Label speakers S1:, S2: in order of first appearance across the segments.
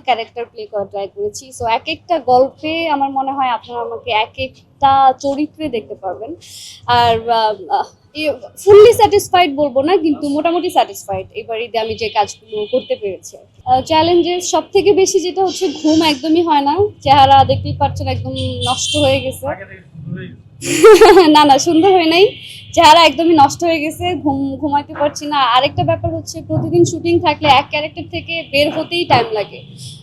S1: Character play করা try করেছি। So এক একটা গল্পে আমার মনে হয় আপনারা আমাকে এক একটা চরিত্রে দেখতে পারবেন। আর ফুললি স্যাটিসফাইড বলবো না, কিন্তু মোটামুটি স্যাটিসফাইড এবার ঈদে আমি যে কাজগুলো করতে পেরেছি। চ্যালেঞ্জেস সব থেকে বেশি যেটা হচ্ছে ঘুম একদমই হয় না। চেহারা দেখতেই পাচ্ছেন একদম নষ্ট হয়ে গেছে। না না, সুন্দর হয় নাই, চেহারা একদমই নষ্ট হয়ে গেছে, ঘুমাইতে পারছি না। আরেকটা ব্যাপার হচ্ছে প্রতিদিন শুটিং থাকলে এক ক্যারেক্টার থেকে বের হতেই টাইম লাগে।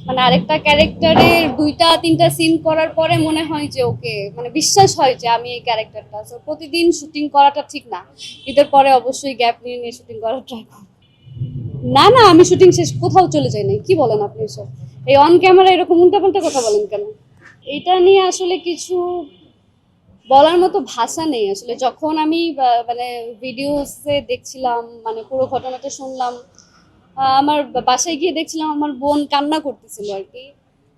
S1: মানে আরেকটা ক্যারেক্টারের 2-3টা সিন করার পরে মনে হয় যে ওকে, মানে বিশ্বাস হয় যে আমি এই ক্যারেক্টারটা। সো প্রতিদিন শুটিং করাটা ঠিক না। ঈদের পরে অবশ্যই গ্যাপ নিয়ে নিয়ে শুটিং করার ট্রাই করব। না না, আমি শুটিং শেষ কোথাও চলে যাই নাই। কি বলেন আপনি এসব? এই অন ক্যামেরা এরকম উল্টাপাল্টা কথা বলেন কেন? এটা নিয়ে আসলে কিছু বলার মতো ভাষা নেই আসলে। যখন আমি মানে ভিডিওসে দেখছিলাম, মানে পুরো ঘটনাটা শুনলাম, আমার বাসায় গিয়ে দেখছিলাম আমার বোন কান্না করতেছিল আর কি।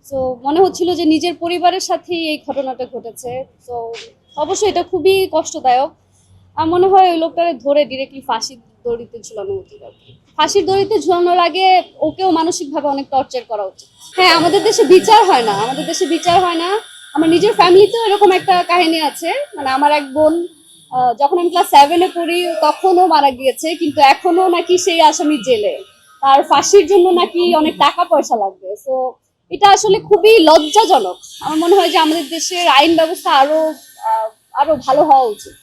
S1: তো মনে হচ্ছিল যে নিজের পরিবারের সাথেই এই ঘটনাটা ঘটেছে। তো অবশ্যই এটা খুবই কষ্টদায়ক। আমার মনে হয় ওই লোকটারে ধরে ডিরেক্টলি ফাঁসির দড়িতে ঝুলানো উচিত আর কি। ফাঁসির দড়িতে ঝুলানোর আগে ওকেও মানসিকভাবে অনেক টর্চার করা উচিত। হ্যাঁ, আমাদের দেশে বিচার হয় না, আমাদের দেশে বিচার হয় না। আমার নিজের ফ্যামিলিতেও এরকম একটা কাহিনী আছে। মানে আমার এক বোন, যখন আমি ক্লাস 7-এ পড়ি তখনও মারা গিয়েছে, কিন্তু এখনো নাকি সেই আসামি জেলে। তার ফাঁসির জন্য নাকি অনেক টাকা পয়সা লাগবে। সো এটা আসলে খুবই লজ্জাজনক। আমার মনে হয় যে আমাদের দেশের আইন ব্যবস্থা আরো ভালো হওয়া উচিত।